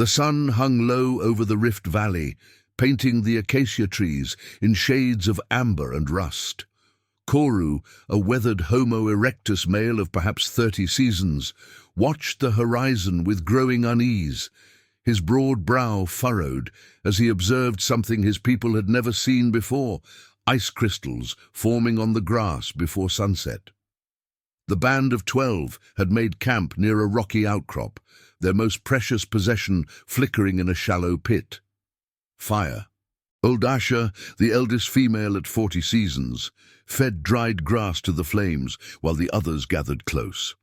The sun hung low over the Rift Valley, painting the acacia trees in shades of amber and rust. Koru, a weathered Homo erectus male of perhaps 30 seasons, watched the horizon with growing unease, his broad brow furrowed as he observed something his people had never seen before: ice crystals forming on the grass before sunset. The band of 12 had made camp near a rocky outcrop, their most precious possession flickering in a shallow pit. Fire. Old Asha, the eldest female at 40 seasons, fed dried grass to the flames while the others gathered close.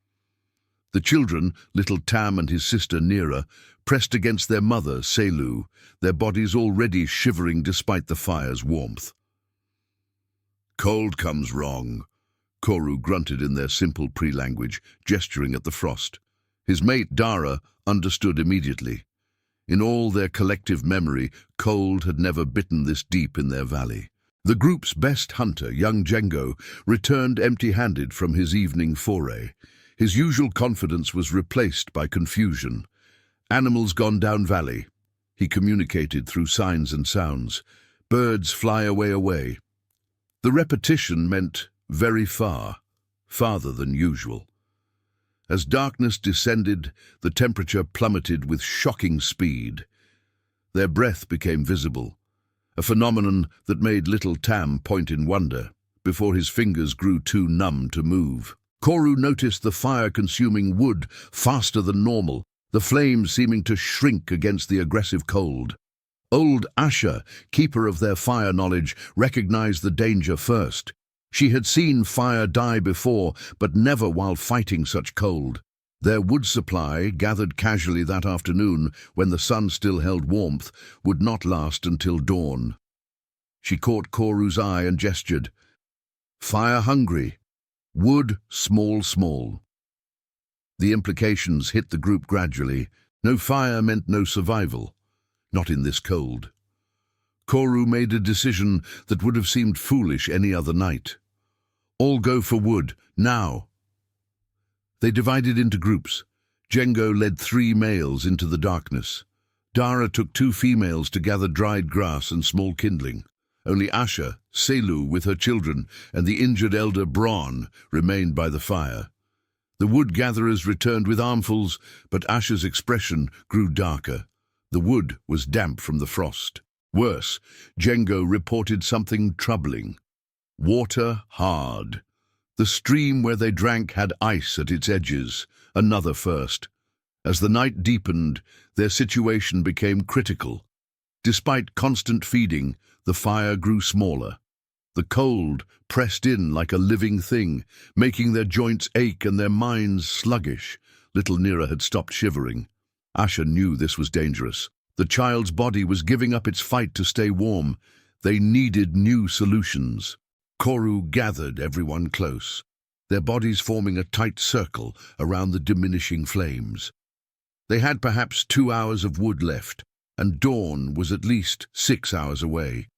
The children, little Tam and his sister Nera, pressed against their mother, Selu, their bodies already shivering despite the fire's warmth. "Cold comes wrong," Koru grunted in their simple pre-language, gesturing at the frost. His mate, Dara, understood immediately. In all their collective memory, cold had never bitten this deep in their valley. The group's best hunter, young Jengo, returned empty-handed from his evening foray. His usual confidence was replaced by confusion. "Animals gone down valley," he communicated through signs and sounds. "Birds fly away." The repetition meant very far, farther than usual. As darkness descended, the temperature plummeted with shocking speed. Their breath became visible, a phenomenon that made little Tam point in wonder, before his fingers grew too numb to move. Koru noticed the fire consuming wood faster than normal, the flames seeming to shrink against the aggressive cold. Old Asha, keeper of their fire knowledge, recognized the danger first. She had seen fire die before, but never while fighting such cold. Their wood supply, gathered casually that afternoon when the sun still held warmth, would not last until dawn. She caught Koru's eye and gestured. "Fire hungry. Wood small." The implications hit the group gradually. No fire meant no survival. Not in this cold. Koru made a decision that would have seemed foolish any other night. "All go for wood, now." They divided into groups. Jengo led 3 males into the darkness. Dara took 2 females to gather dried grass and small kindling. Only Asha, Selu with her children, and the injured elder Braun remained by the fire. The wood-gatherers returned with armfuls, but Asha's expression grew darker. The wood was damp from the frost. Worse, Jengo reported something troubling. Water hard. The stream where they drank had ice at its edges, another first. As the night deepened, their situation became critical. Despite constant feeding, the fire grew smaller. The cold pressed in like a living thing, making their joints ache and their minds sluggish. Little Nera had stopped shivering. Asha knew this was dangerous. The child's body was giving up its fight to stay warm. They needed new solutions. Koru gathered everyone close, their bodies forming a tight circle around the diminishing flames. They had perhaps 2 hours of wood left, and dawn was at least 6 hours away.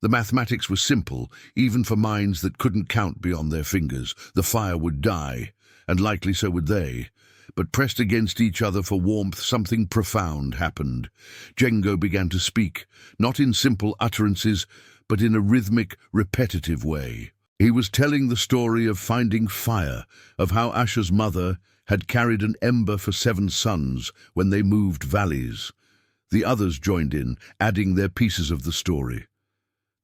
The mathematics was simple, even for minds that couldn't count beyond their fingers. The fire would die, and likely so would they. But pressed against each other for warmth, something profound happened. Jengo began to speak, not in simple utterances, but in a rhythmic, repetitive way. He was telling the story of finding fire, of how Asha's mother had carried an ember for 7 sons when they moved valleys. The others joined in, adding their pieces of the story.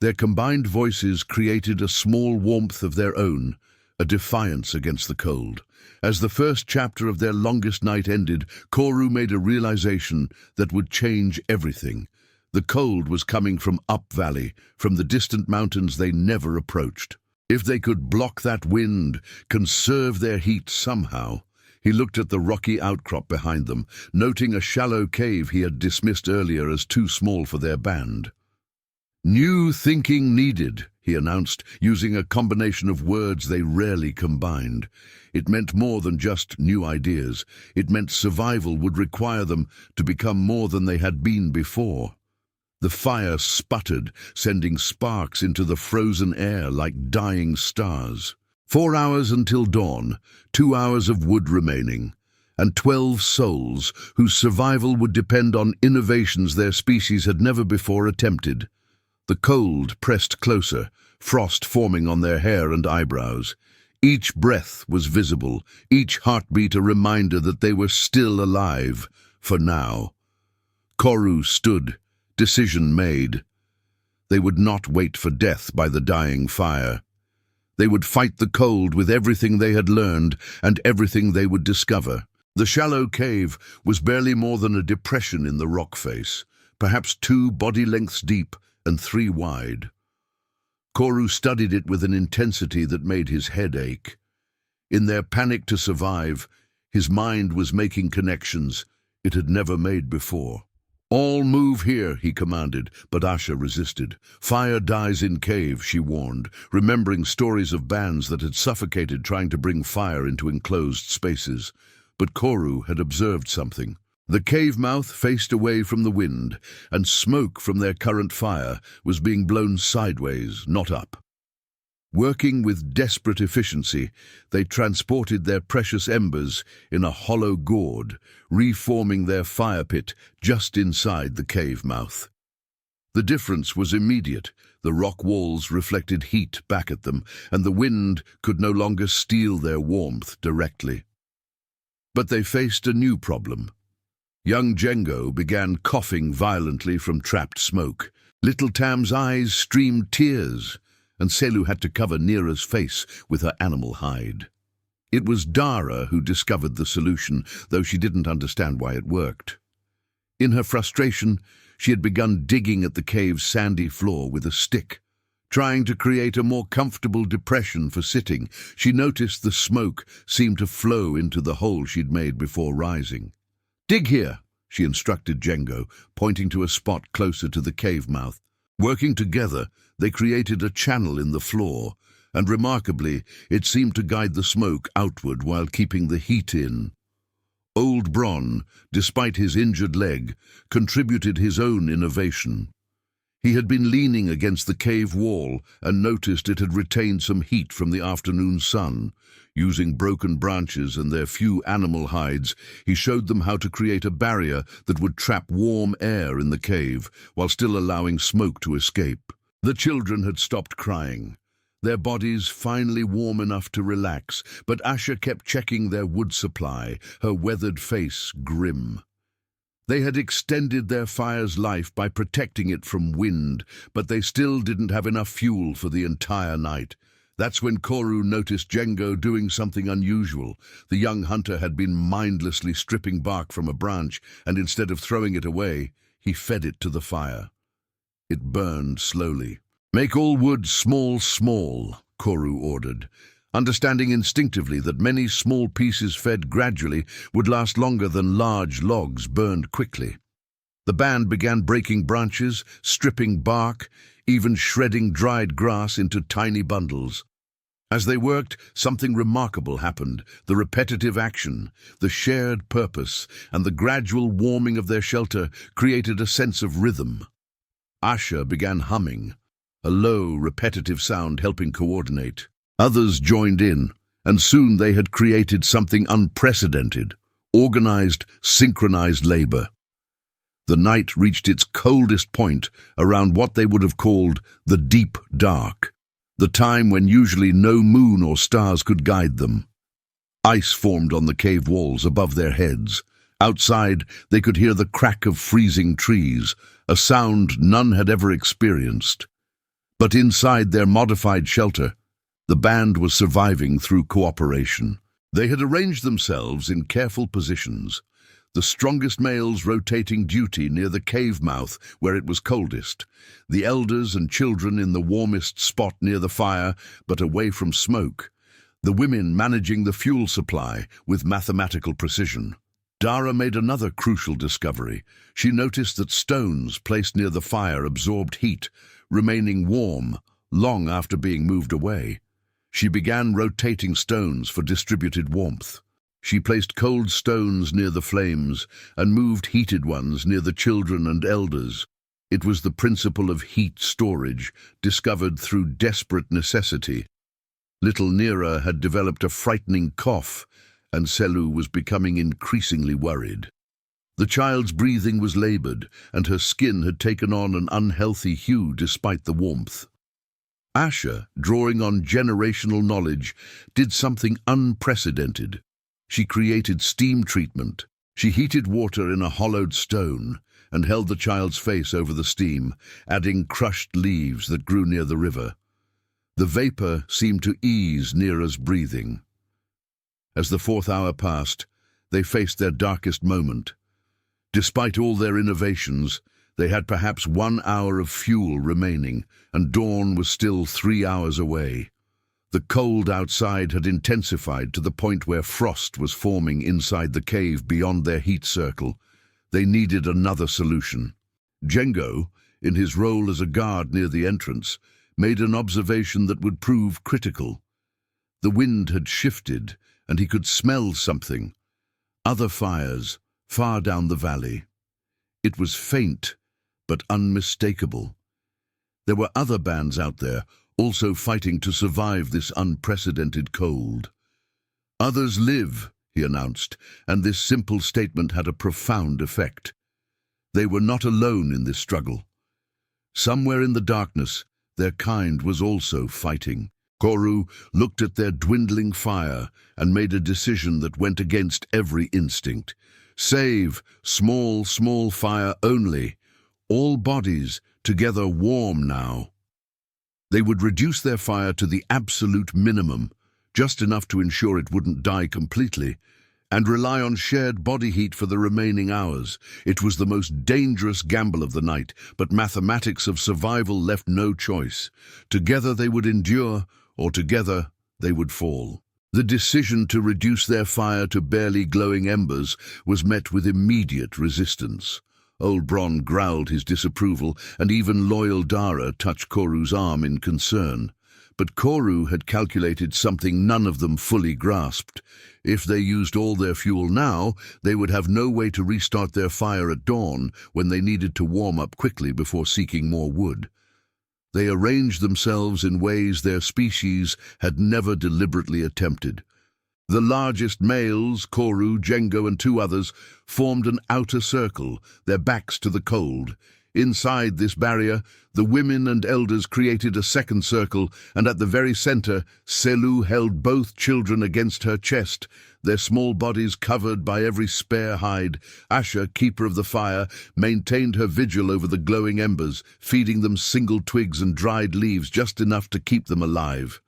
Their combined voices created a small warmth of their own, a defiance against the cold. As the first chapter of their longest night ended, Koru made a realization that would change everything. The cold was coming from up valley, from the distant mountains they never approached. If they could block that wind, conserve their heat somehow. He looked at the rocky outcrop behind them, noting a shallow cave he had dismissed earlier as too small for their band. "New thinking needed," he announced, using a combination of words they rarely combined. It meant more than just new ideas. It meant survival would require them to become more than they had been before. The fire sputtered, sending sparks into the frozen air like dying stars. 4 hours until dawn, 2 hours of wood remaining. and 12 souls whose survival would depend on innovations their species had never before attempted. The cold pressed closer, frost forming on their hair and eyebrows. Each breath was visible, each heartbeat a reminder that they were still alive, for now. Koru stood, decision made. They would not wait for death by the dying fire. They would fight the cold with everything they had learned and everything they would discover. The shallow cave was barely more than a depression in the rock face, perhaps 2 body lengths deep and 3 wide. Koru studied it with an intensity that made his head ache. In their panic to survive, his mind was making connections it had never made before. "All move here," he commanded, but Asha resisted. "Fire dies in cave," she warned, remembering stories of bands that had suffocated trying to bring fire into enclosed spaces. But Koru had observed something. The cave mouth faced away from the wind, and smoke from their current fire was being blown sideways, not up. Working with desperate efficiency, they transported their precious embers in a hollow gourd, reforming their fire pit just inside the cave mouth. The difference was immediate. The rock walls reflected heat back at them, and the wind could no longer steal their warmth directly. But they faced a new problem. Young Django began coughing violently from trapped smoke. Little Tam's eyes streamed tears, and Selu had to cover Nira's face with her animal hide. It was Dara who discovered the solution, though she didn't understand why it worked. In her frustration, she had begun digging at the cave's sandy floor with a stick. Trying to create a more comfortable depression for sitting, she noticed the smoke seemed to flow into the hole she'd made before rising. "Dig here," she instructed Django, pointing to a spot closer to the cave mouth. Working together, they created a channel in the floor, and remarkably, it seemed to guide the smoke outward while keeping the heat in. Old Bron, despite his injured leg, contributed his own innovation. He had been leaning against the cave wall and noticed it had retained some heat from the afternoon sun. Using broken branches and their few animal hides, he showed them how to create a barrier that would trap warm air in the cave while still allowing smoke to escape. The children had stopped crying, their bodies finally warm enough to relax, but Asha kept checking their wood supply, her weathered face grim. They had extended their fire's life by protecting it from wind, but they still didn't have enough fuel for the entire night. That's when Koru noticed Django doing something unusual. The young hunter had been mindlessly stripping bark from a branch, and instead of throwing it away, he fed it to the fire. It burned slowly. "Make all wood small, Koru ordered, understanding instinctively that many small pieces fed gradually would last longer than large logs burned quickly. The band began breaking branches, stripping bark, even shredding dried grass into tiny bundles. As they worked, something remarkable happened. The repetitive action, the shared purpose, and the gradual warming of their shelter created a sense of rhythm. Asha began humming, a low, repetitive sound helping coordinate. Others joined in, and soon they had created something unprecedented, organized, synchronized labor. The night reached its coldest point around what they would have called the deep dark, the time when usually no moon or stars could guide them. Ice formed on the cave walls above their heads. Outside, they could hear the crack of freezing trees, a sound none had ever experienced. But inside their modified shelter, the band was surviving through cooperation. They had arranged themselves in careful positions, the strongest males rotating duty near the cave mouth where it was coldest, the elders and children in the warmest spot near the fire but away from smoke, the women managing the fuel supply with mathematical precision. Dara made another crucial discovery. She noticed that stones placed near the fire absorbed heat, remaining warm long after being moved away. She began rotating stones for distributed warmth. She placed cold stones near the flames and moved heated ones near the children and elders. It was the principle of heat storage, discovered through desperate necessity. Little Nira had developed a frightening cough, and Selu was becoming increasingly worried. The child's breathing was labored, and her skin had taken on an unhealthy hue despite the warmth. Asha, drawing on generational knowledge, did something unprecedented. She created steam treatment. She heated water in a hollowed stone and held the child's face over the steam, adding crushed leaves that grew near the river. The vapor seemed to ease Neera's breathing. As the 4th hour passed, they faced their darkest moment. Despite all their innovations, they had perhaps 1 hour of fuel remaining, and dawn was still 3 hours away. The cold outside had intensified to the point where frost was forming inside the cave beyond their heat circle. They needed another solution. Django, in his role as a guard near the entrance, made an observation that would prove critical. The wind had shifted, and he could smell something. Other fires, far down the valley. It was faint, but unmistakable. There were other bands out there, also fighting to survive this unprecedented cold. "Others live," he announced, and this simple statement had a profound effect. They were not alone in this struggle. Somewhere in the darkness, their kind was also fighting. Koru looked at their dwindling fire and made a decision that went against every instinct. Save, small fire only. All bodies, together warm now. They would reduce their fire to the absolute minimum, just enough to ensure it wouldn't die completely, and rely on shared body heat for the remaining hours. It was the most dangerous gamble of the night, but mathematics of survival left no choice. Together they would endure, or together they would fall. The decision to reduce their fire to barely glowing embers was met with immediate resistance. Old Bron growled his disapproval, and even loyal Dara touched Koru's arm in concern. But Koru had calculated something none of them fully grasped. If they used all their fuel now, they would have no way to restart their fire at dawn when they needed to warm up quickly before seeking more wood. They arranged themselves in ways their species had never deliberately attempted. The largest males, Koru, Django, and 2 others, formed an outer circle, their backs to the cold. Inside this barrier, the women and elders created a second circle, and at the very center, Selu held both children against her chest, their small bodies covered by every spare hide. Asha, keeper of the fire, maintained her vigil over the glowing embers, feeding them single twigs and dried leaves, just enough to keep them alive.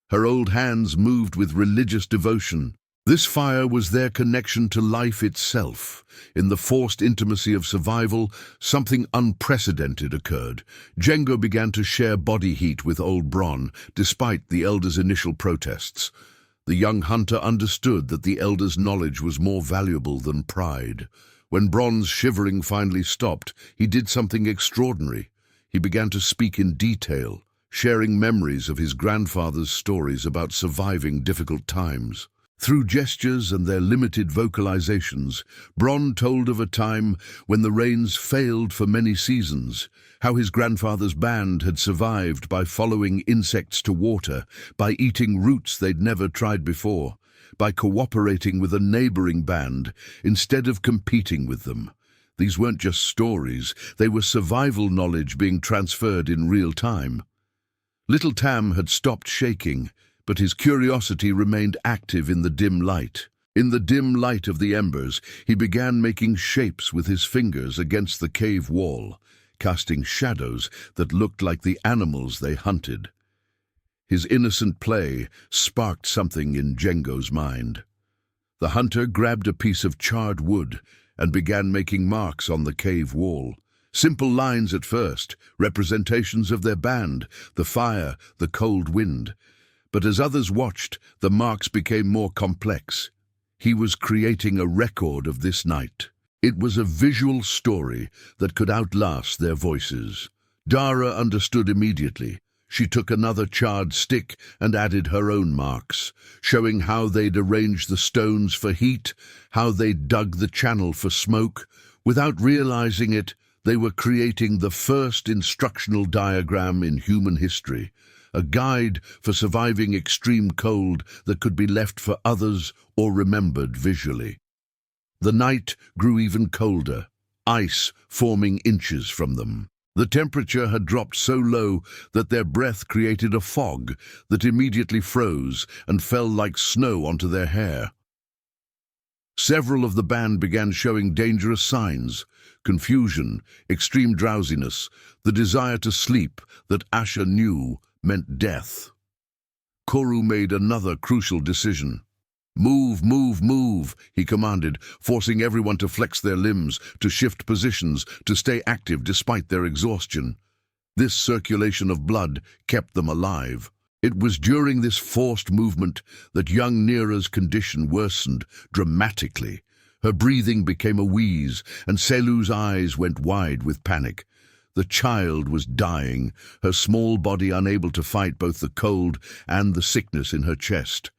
Her old hands moved with religious devotion. This fire was their connection to life itself. In the forced intimacy of survival, something unprecedented occurred. Django began to share body heat with old Bron, despite the elder's initial protests. The young hunter understood that the elder's knowledge was more valuable than pride. When Bron's shivering finally stopped, he did something extraordinary. He began to speak in detail, sharing memories of his grandfather's stories about surviving difficult times. Through gestures and their limited vocalizations, Bron told of a time when the rains failed for many seasons, how his grandfather's band had survived by following insects to water, by eating roots they'd never tried before, by cooperating with a neighboring band instead of competing with them. These weren't just stories, they were survival knowledge being transferred in real time. Little Tam had stopped shaking, but his curiosity remained active in the dim light. In the dim light of the embers, he began making shapes with his fingers against the cave wall, casting shadows that looked like the animals they hunted. His innocent play sparked something in Django's mind. The hunter grabbed a piece of charred wood and began making marks on the cave wall. Simple lines at first, representations of their band, the fire, the cold wind. But as others watched, the marks became more complex. He was creating a record of this night. It was a visual story that could outlast their voices. Dara understood immediately. She took another charred stick and added her own marks, showing how they'd arranged the stones for heat, how they'd dug the channel for smoke. Without realizing it, they were creating the first instructional diagram in human history, a guide for surviving extreme cold that could be left for others or remembered visually. The night grew even colder, ice forming inches from them. The temperature had dropped so low that their breath created a fog that immediately froze and fell like snow onto their hair. Several of the band began showing dangerous signs: confusion, extreme drowsiness, the desire to sleep that Asher knew meant death. Koru made another crucial decision. "Move, move, move," he commanded, forcing everyone to flex their limbs, to shift positions, to stay active despite their exhaustion. This circulation of blood kept them alive. It was during this forced movement that young Nira's condition worsened dramatically. Her breathing became a wheeze, and Selu's eyes went wide with panic. The child was dying, her small body unable to fight both the cold and the sickness in her chest.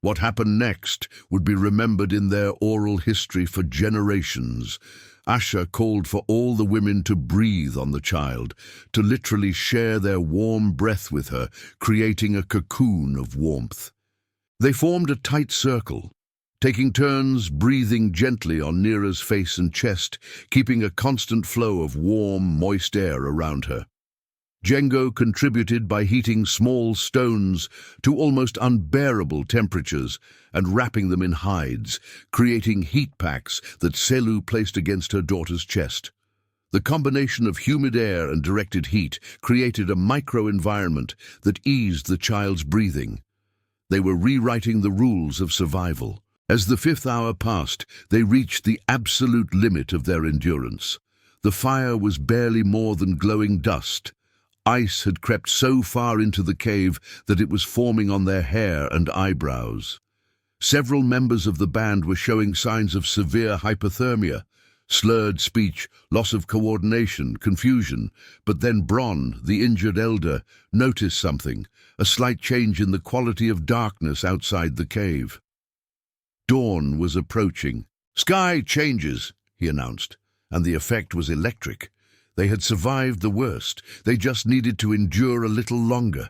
What happened next would be remembered in their oral history for generations. Asher called for all the women to breathe on the child, to literally share their warm breath with her, creating a cocoon of warmth. They formed a tight circle, taking turns breathing gently on Nira's face and chest, keeping a constant flow of warm, moist air around her. Django contributed by heating small stones to almost unbearable temperatures and wrapping them in hides, creating heat packs that Selu placed against her daughter's chest. The combination of humid air and directed heat created a micro-environment that eased the child's breathing. They were rewriting the rules of survival. As the 5th hour passed, they reached the absolute limit of their endurance. The fire was barely more than glowing dust. Ice had crept so far into the cave that it was forming on their hair and eyebrows. Several members of the band were showing signs of severe hypothermia, slurred speech, loss of coordination, confusion. But then Bron, the injured elder, noticed something, a slight change in the quality of darkness outside the cave. Dawn was approaching. "Sky changes," he announced, and the effect was electric. They had survived the worst. They just needed to endure a little longer.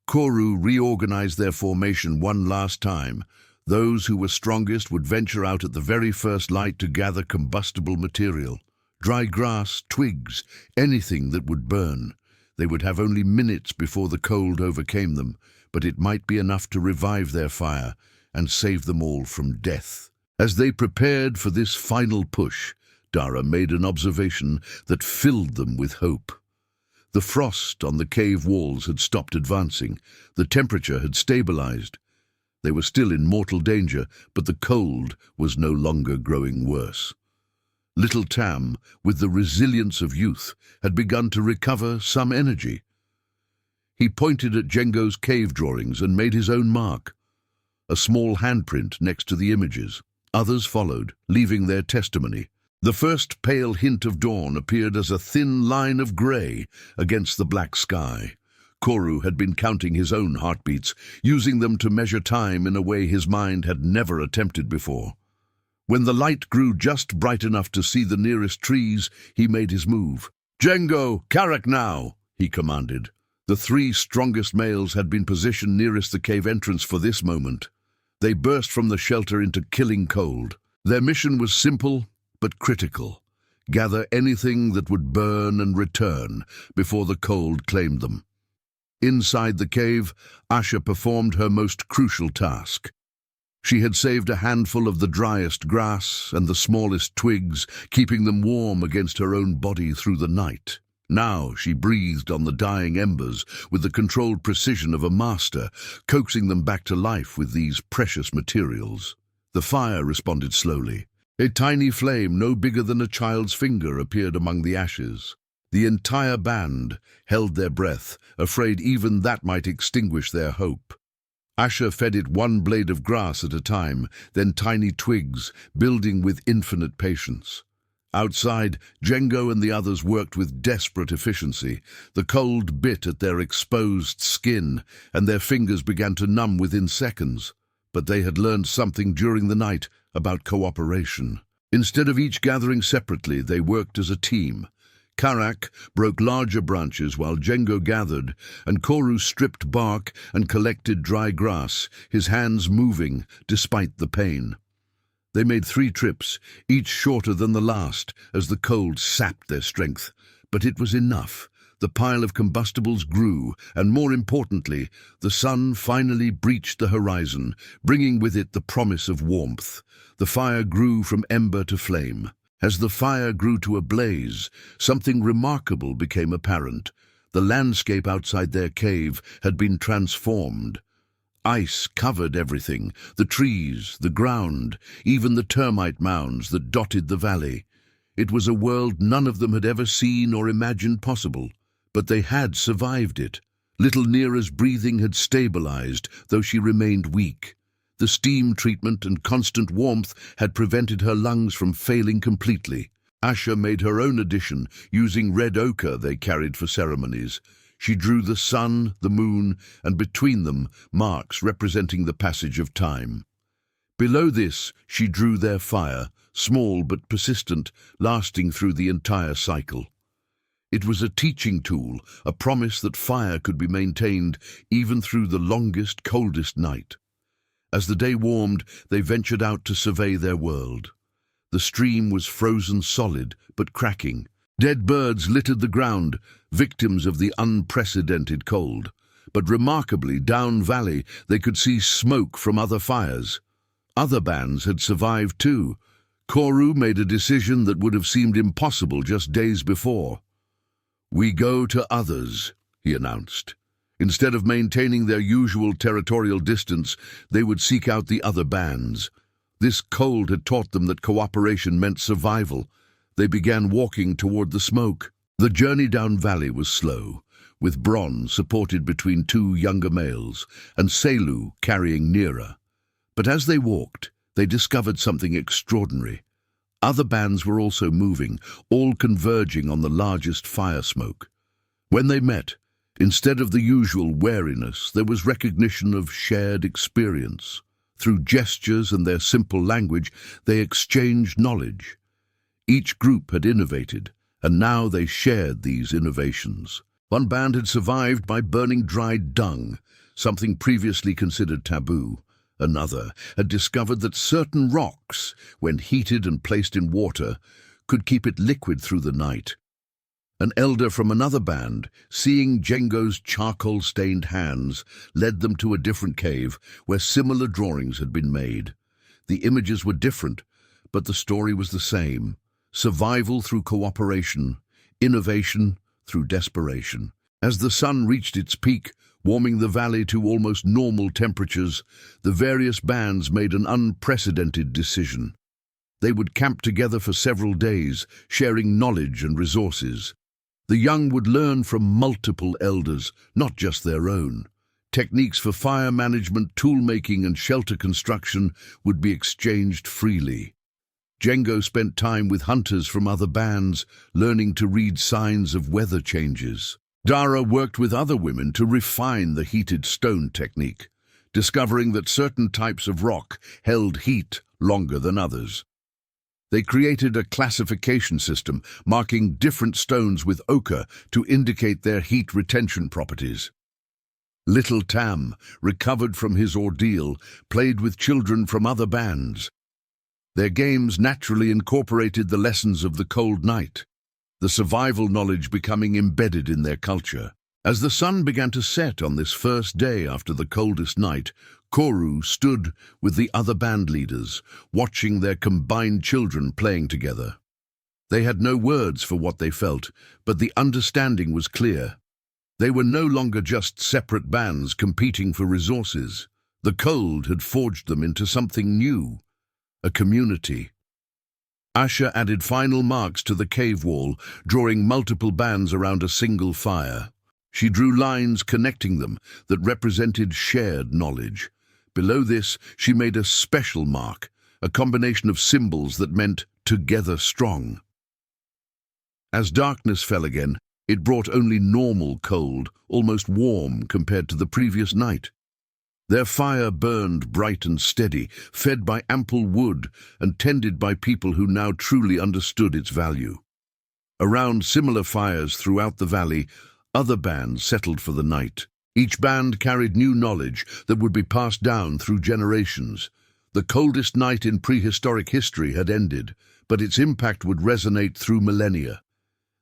Koru reorganized their formation one last time. Those who were strongest would venture out at the very first light to gather combustible material. Dry grass, twigs, anything that would burn. They would have only minutes before the cold overcame them, but it might be enough to revive their fire and save them all from death. As they prepared for this final push, Dara made an observation that filled them with hope. The frost on the cave walls had stopped advancing. The temperature had stabilized. They were still in mortal danger, but the cold was no longer growing worse. Little Tam, with the resilience of youth, had begun to recover some energy. He pointed at Django's cave drawings and made his own mark, a small handprint next to the images. Others followed, leaving their testimony. The first pale hint of dawn appeared as a thin line of grey against the black sky. Koru had been counting his own heartbeats, using them to measure time in a way his mind had never attempted before. When the light grew just bright enough to see the nearest trees, he made his move. "Django, Karak now!" he commanded. The 3 strongest males had been positioned nearest the cave entrance for this moment. They burst from the shelter into killing cold. Their mission was simple but critical: gather anything that would burn and return before the cold claimed them. Inside the cave, Asha performed her most crucial task. She had saved a handful of the driest grass and the smallest twigs, keeping them warm against her own body through the night. Now she breathed on the dying embers with the controlled precision of a master, coaxing them back to life with these precious materials. The fire responded slowly. A tiny flame no bigger than a child's finger appeared among the ashes. The entire band held their breath, afraid even that might extinguish their hope. Asher fed it one blade of grass at a time, then tiny twigs, building with infinite patience. Outside, Django and the others worked with desperate efficiency. The cold bit at their exposed skin, and their fingers began to numb within seconds. But they had learned something during the night about cooperation. Instead of each gathering separately, they worked as a team. Karak broke larger branches while Django gathered, and Koru stripped bark and collected dry grass, his hands moving despite the pain. They made 3 trips, each shorter than the last, as the cold sapped their strength. But it was enough. The pile of combustibles grew, and more importantly, the sun finally breached the horizon, bringing with it the promise of warmth. The fire grew from ember to flame. As the fire grew to a blaze, something remarkable became apparent. The landscape outside their cave had been transformed. Ice covered everything, the trees, the ground, even the termite mounds that dotted the valley. It was a world none of them had ever seen or imagined possible. But they had survived it. Little Neera's breathing had stabilized, though she remained weak. The steam treatment and constant warmth had prevented her lungs from failing completely. Asha made her own addition, using red ochre they carried for ceremonies. She drew the sun, the moon, and between them, marks representing the passage of time. Below this, she drew their fire, small but persistent, lasting through the entire cycle. It was a teaching tool, a promise that fire could be maintained even through the longest, coldest night. As the day warmed, they ventured out to survey their world. The stream was frozen solid, but cracking. Dead birds littered the ground, victims of the unprecedented cold. But remarkably, down valley, they could see smoke from other fires. Other bands had survived too. Koru made a decision that would have seemed impossible just days before. "We go to others," he announced. Instead of maintaining their usual territorial distance, they would seek out the other bands. This cold had taught them that cooperation meant survival. They began walking toward the smoke. The journey down valley was slow, with Bron supported between 2 younger males, and Selu carrying Neera. But as they walked, they discovered something extraordinary. Other bands were also moving, all converging on the largest fire smoke. When they met, instead of the usual wariness, there was recognition of shared experience. Through gestures and their simple language, they exchanged knowledge. Each group had innovated, and now they shared these innovations. One band had survived by burning dried dung, something previously considered taboo. Another had discovered that certain rocks, when heated and placed in water, could keep it liquid through the night. An elder from another band, seeing Django's charcoal-stained hands, led them to a different cave where similar drawings had been made. The images were different, but the story was the same. Survival through cooperation, innovation through desperation. As the sun reached its peak, warming the valley to almost normal temperatures, the various bands made an unprecedented decision. They would camp together for several days, sharing knowledge and resources. The young would learn from multiple elders, not just their own. Techniques for fire management, tool-making, and shelter construction would be exchanged freely. Django spent time with hunters from other bands, learning to read signs of weather changes. Dara worked with other women to refine the heated stone technique, discovering that certain types of rock held heat longer than others. They created a classification system, marking different stones with ochre to indicate their heat retention properties. Little Tam, recovered from his ordeal, played with children from other bands. Their games naturally incorporated the lessons of the cold night, the survival knowledge becoming embedded in their culture. As the sun began to set on this first day after the coldest night, Koru stood with the other band leaders, watching their combined children playing together. They had no words for what they felt, but the understanding was clear. They were no longer just separate bands competing for resources. The cold had forged them into something new, a community. Asha added final marks to the cave wall, drawing multiple bands around a single fire. She drew lines connecting them that represented shared knowledge. Below this, she made a special mark, a combination of symbols that meant together strong. As darkness fell again, it brought only normal cold, almost warm compared to the previous night. Their fire burned bright and steady, fed by ample wood and tended by people who now truly understood its value. Around similar fires throughout the valley, other bands settled for the night. Each band carried new knowledge that would be passed down through generations. The coldest night in prehistoric history had ended, but its impact would resonate through millennia.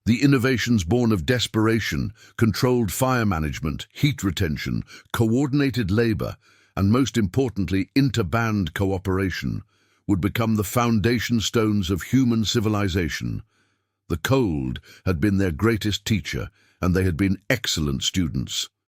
The innovations born of desperation, controlled fire management, heat retention, coordinated labor, and most importantly, inter-band cooperation, would become the foundation stones of human civilization. The cold had been their greatest teacher, and they had been excellent students.